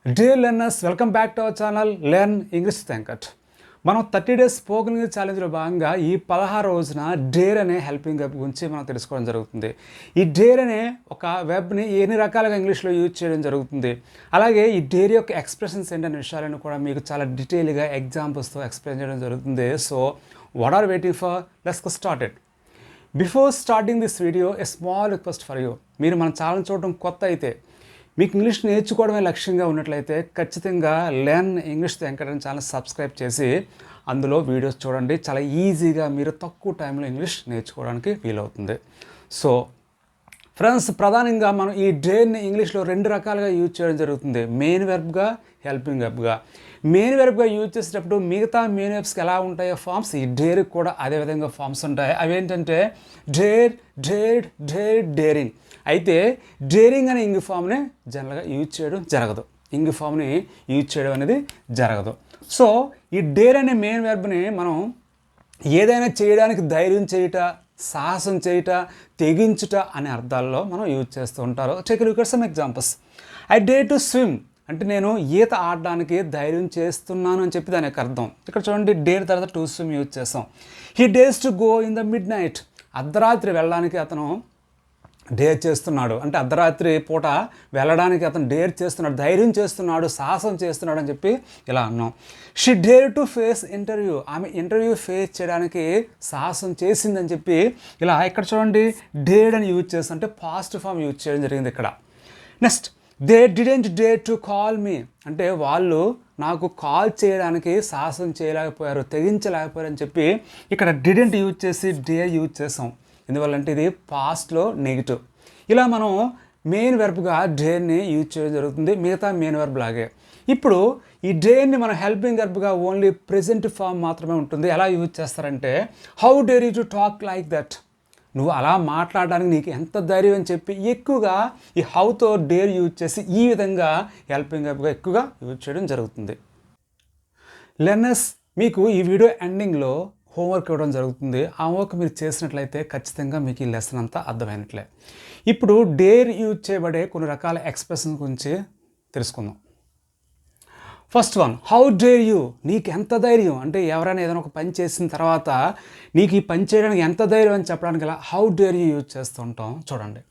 Dear learners, welcome back to our channel Learn English with Venkat. మనం 30 days spoken English ఛాలెంజ్లో భాగంగా ఈ 16 రోజున dare అనే హెల్పింగ్ వెబ్ గురించి మనం తెలుసుకోవడం జరుగుతుంది. ఈ డేర్ అనే ఒక వెబ్ని ఎన్ని రకాలుగా ఇంగ్లీష్లో యూజ్ చేయడం జరుగుతుంది, అలాగే ఈ డేర్ యొక్క ఎక్స్ప్రెషన్స్ ఏంటనే విషయాలను కూడా మీకు చాలా డీటెయిల్గా ఎగ్జాంపుల్స్తో ఎక్స్ప్లెయిన్ చేయడం జరుగుతుంది. So what are waiting for, let's get started. Before starting this video a small request for you. మీరు మన ఛానల్ చూడడం కొత్త అయితే, మీకు ఇంగ్లీష్ నేర్చుకోవడమే లక్ష్యంగా ఉన్నట్లయితే ఖచ్చితంగా learn English Venkat channel subscribe చేసి అందులో వీడియోస్ చూడండి. చాలా ఈజీగా మీరు తక్కువ టైంలో ఇంగ్లీష్ నేర్చుకోవడానికి వీలవుతుంది. సో ఫ్రెండ్స్, ప్రధానంగా మనం ఈ డేర్ని ఇంగ్లీష్లో 2 రకాలుగా యూజ్ చేయడం జరుగుతుంది. మెయిన్ వెర్బ్గా, హెల్పింగ్ వెర్బ్గా. మెయిన్ వెర్బ్గా యూజ్ చేసేటప్పుడు మిగతా మెయిన్ వెర్బ్స్కి ఎలా ఉంటాయో ఫామ్స్, ఈ డేర్కి కూడా అదేవిధంగా ఫామ్స్ ఉంటాయి. అవేంటంటే డేర్, డేర్డ్, డేర్, డేరింగ్. అయితే డేరింగ్ అనే ఇంగ్ ఫామ్ని జనరల్గా యూజ్ చేయడం జరగదు. ఇంగ్ ఫామ్ని యూజ్ చేయడం అనేది జరగదు. సో ఈ డేర్ అనే మెయిన్ వెర్బ్ని మనం ఏదైనా చేయడానికి ధైర్యం చేయుట, సాహసం చేయుట, తెగించుట అనే అర్థాల్లో మనం యూజ్ చేస్తూ ఉంటారు. Take a look at some examples. I dare to swim అంటే నేను ఈత ఆడడానికి ధైర్యం చేస్తున్నాను అని చెప్పి దాని యొక్క అర్థం. ఇక్కడ చూడండి, డేర్ తర్వాత టు స్విమ్ యూజ్ చేస్తాం. He dares to go in the mid night. అర్ధరాత్రి వెళ్ళడానికి అతను డేర్ చేస్తున్నాడు, అంటే అర్ధరాత్రి పూట వెళ్ళడానికి అతను డేర్ చేస్తున్నాడు, ధైర్యం చేస్తున్నాడు, సాహసం చేస్తున్నాడు అని చెప్పి ఇలా అన్నాం. She dare to face interview. ఆమె ఇంటర్వ్యూ ఫేస్ చేయడానికి సాహసం చేసిందని చెప్పి ఇలా ఇక్కడ చూడండి, డేర్ అని యూజ్ చేస్తాం, అంటే పాస్ట్ ఫామ్ యూజ్ చేయడం జరిగింది ఇక్కడ. Next, they didn't dare to call me అంటే వాళ్ళు నాకు కాల్ చేయడానికి సాహసం చేయలేకపోయారు, తెగించలేకపోయారు అని చెప్పి ఇక్కడ డిడెంట్ యూజ్ చేసి డేర్ యూజ్ చేస్తాం. ఎందువల్లంటే ఇది పాస్ట్లో నెగిటివ్. ఇలా మనం మెయిన్ వెర్బ్గా డేర్ని యూజ్ చేయడం జరుగుతుంది, మిగతా మెయిన్ వెర్బ్ లాగే. ఇప్పుడు ఈ డేర్ని మనం హెల్పింగ్ వెర్బ్గా ఓన్లీ ప్రెజెంట్ ఫామ్ మాత్రమే ఉంటుంది. ఎలా యూజ్ చేస్తారంటే, how dare you to talk like that. నువ్వు అలా మాట్లాడడానికి నీకు ఎంత ధైర్యం అని చెప్పి ఎక్కువగా ఈ హౌతో డేర్ యూజ్ చేసి ఈ విధంగా హెల్పింగ్ వెర్బ్గా ఎక్కువగా యూజ్ చేయడం జరుగుతుంది. లెర్నర్స్, మీకు ఈ వీడియో ఎండింగ్లో హోంవర్క్ ఇవ్వడం జరుగుతుంది. ఆ వర్క్ మీరు చేసినట్లయితే ఖచ్చితంగా మీకు ఈ లెసన్ అంతా అర్థమైనట్లే. ఇప్పుడు డేర్ యూజ్ చేయబడే కొన్ని రకాల ఎక్స్ప్రెషన్ గురించి తెలుసుకుందాం. First one, how dare you. నీకు ఎంత ధైర్యం అంటే ఎవరైనా ఏదైనా ఒక పని చేసిన తర్వాత నీకు ఈ పని చేయడానికి ఎంత ధైర్యం అని చెప్పడానికి ఇలా హౌ డేర్ యూ యూజ్ చేస్తూ ఉంటాం. చూడండి,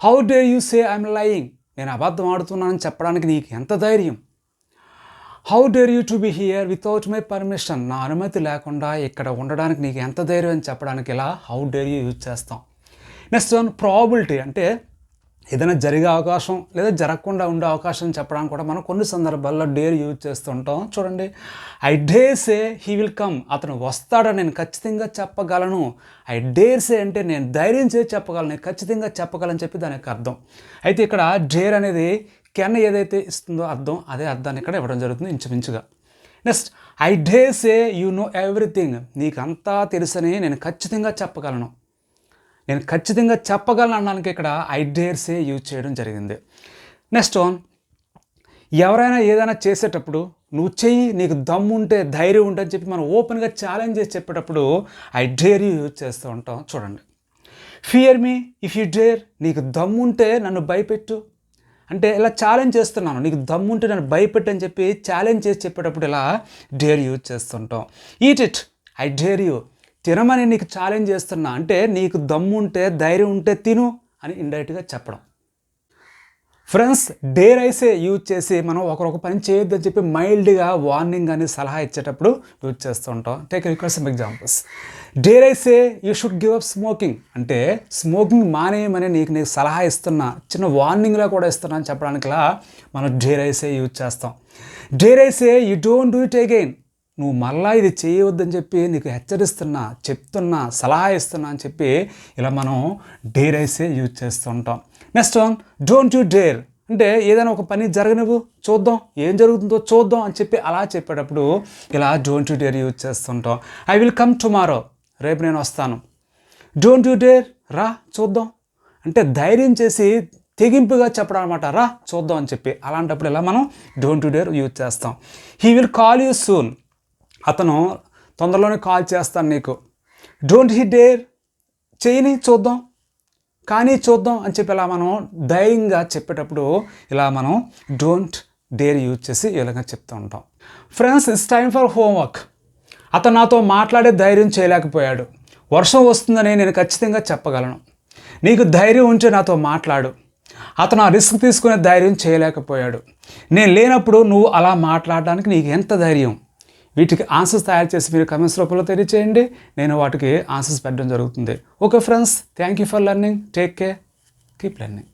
how dare you say I'm lying. నేను అబద్ధం ఆడుతున్నానని చెప్పడానికి నీకు ఎంత ధైర్యం. How dare you to be here without my permission. నా అనుమతి లేకుండా ఇక్కడ ఉండడానికి నీకు ఎంత ధైర్యం అని చెప్పడానికి ఇలా హౌ డేర్ యూ యూజ్ చేస్తాం. నెక్స్ట్ వన్, ప్రాబిలిటీ అంటే ఏదైనా జరిగే అవకాశం లేదా జరగకుండా ఉండే అవకాశం చెప్పడానికి కూడా మనం కొన్ని సందర్భాల్లో డేర్ యూజ్ చేస్తూ ఉంటాం. చూడండి, I dare say he will come. అతను వస్తాడని నేను ఖచ్చితంగా చెప్పగలను. ఐ డేర్ సే అంటే నేను ధైర్యం చేసి చెప్పగలను, నేను ఖచ్చితంగా చెప్పగలను చెప్పి దాని యొక్క అర్థం. అయితే ఇక్కడ డేర్ అనేది కెన్ ఏదైతే ఇస్తుందో అర్థం, అదే అర్థాన్ని ఇక్కడ ఇవ్వడం జరుగుతుంది ఇంచుమించుగా. Next, I dare say you know everything. నీకంతా తెలుసని నేను ఖచ్చితంగా చెప్పగలను, నేను ఖచ్చితంగా చెప్పగలను అనడానికి ఇక్కడ ఐ డేర్ సే యూజ్ చేయడం జరిగింది. నెక్స్ట్ వన్, ఎవరైనా ఏదైనా చేసేటప్పుడు నువ్వు చెయ్యి, నీకు దమ్ము ఉంటే, ధైర్యం ఉంటే అని చెప్పి మనం ఓపెన్గా ఛాలెంజ్ చేసి చెప్పేటప్పుడు ఐ డేర్ యూ యూజ్ చేస్తూ ఉంటాం. చూడండి, fear me if you dare. నీకు దమ్ము ఉంటే నన్ను భయపెట్టు అంటే ఇలా ఛాలెంజ్ చేస్తున్నాను, నీకు దమ్ముంటే నన్ను భయపెట్టు అని చెప్పి ఛాలెంజ్ చేసి చెప్పేటప్పుడు ఇలా డేర్ యూజ్ చేస్తుంటాం. Eat it, I dare you. తినమని నీకు ఛాలెంజ్ చేస్తున్నా అంటే నీకు దమ్ముంటే, ధైర్యం ఉంటే తిను అని ఇండైరెక్ట్గా చెప్పడం. ఫ్రెండ్స్, డేర్ ఐసే యూజ్ చేసి మనం ఒకరొక పని చేయొద్దని చెప్పి మైల్డ్గా వార్నింగ్ అని సలహా ఇచ్చేటప్పుడు యూజ్ చేస్తూ ఉంటాం. Take request some examples. Dare I say you should give up smoking అంటే స్మోకింగ్ మానేయమని నీకు సలహా ఇస్తున్నా, చిన్న వార్నింగ్లా కూడా ఇస్తున్నా అని చెప్పడానికిలా మనం డేర్ ఐసే యూజ్ చేస్తాం. Dare I say you don't do it again. నువ్వు మళ్ళా ఇది చేయవద్దని చెప్పి నీకు హెచ్చరిస్తున్నా, చెప్తున్నా, సలహా ఇస్తున్నా అని చెప్పి ఇలా మనం డేర్ ఐసే యూజ్ చేస్తూ ఉంటాం. Next one, don't you dare అంటే ఏదైనా ఒక పని జరగనివ్వు, చూద్దాం ఏం జరుగుతుందో చూద్దాం అని చెప్పి అలా చెప్పేటప్పుడు ఇలా డోంట్ యూ డేర్ యూజ్ చేస్తుంటాం. I will come tomorrow. రేపు నేను వస్తాను. డోంట్ యూ డేర్, రా చూద్దాం అంటే ధైర్యం చేసి తెగింపుగా చెప్పడం అనమాట, రా చూద్దాం అని చెప్పి. అలాంటప్పుడు ఇలా మనం డోంట్ యూ డేర్ యూజ్ చేస్తాం. He will call you soon. అతను తొందరలోనే కాల్ చేస్తాను నీకు. డోంట్ హీ డేర్, చేయని చూద్దాం, కానీ చూద్దాం అని చెప్పి ఇలా మనం ధైర్యంగా చెప్పేటప్పుడు ఇలా మనం డోంట్ డేర్ యూజ్ చేసి ఇలాగ చెప్తూ ఉంటాం. Friends, it's time for homework. అతను నాతో మాట్లాడే ధైర్యం చేయలేకపోయాడు. వర్షం వస్తుందని నేను ఖచ్చితంగా చెప్పగలను. నీకు ధైర్యం ఉంటే నాతో మాట్లాడు. అతను ఆ రిస్క్ తీసుకునే ధైర్యం చేయలేకపోయాడు. నేను లేనప్పుడు నువ్వు అలా మాట్లాడడానికి నీకు ఎంత ధైర్యం? వీటికి ఆన్సర్స్ తయారు చేసి మీరు కమెంట్స్ రూపంలో తెలియచేయండి. నేను వాటికి ఆన్సర్స్ పెట్టడం జరుగుతుంది. Okay friends, thank you for learning. Take care, keep learning.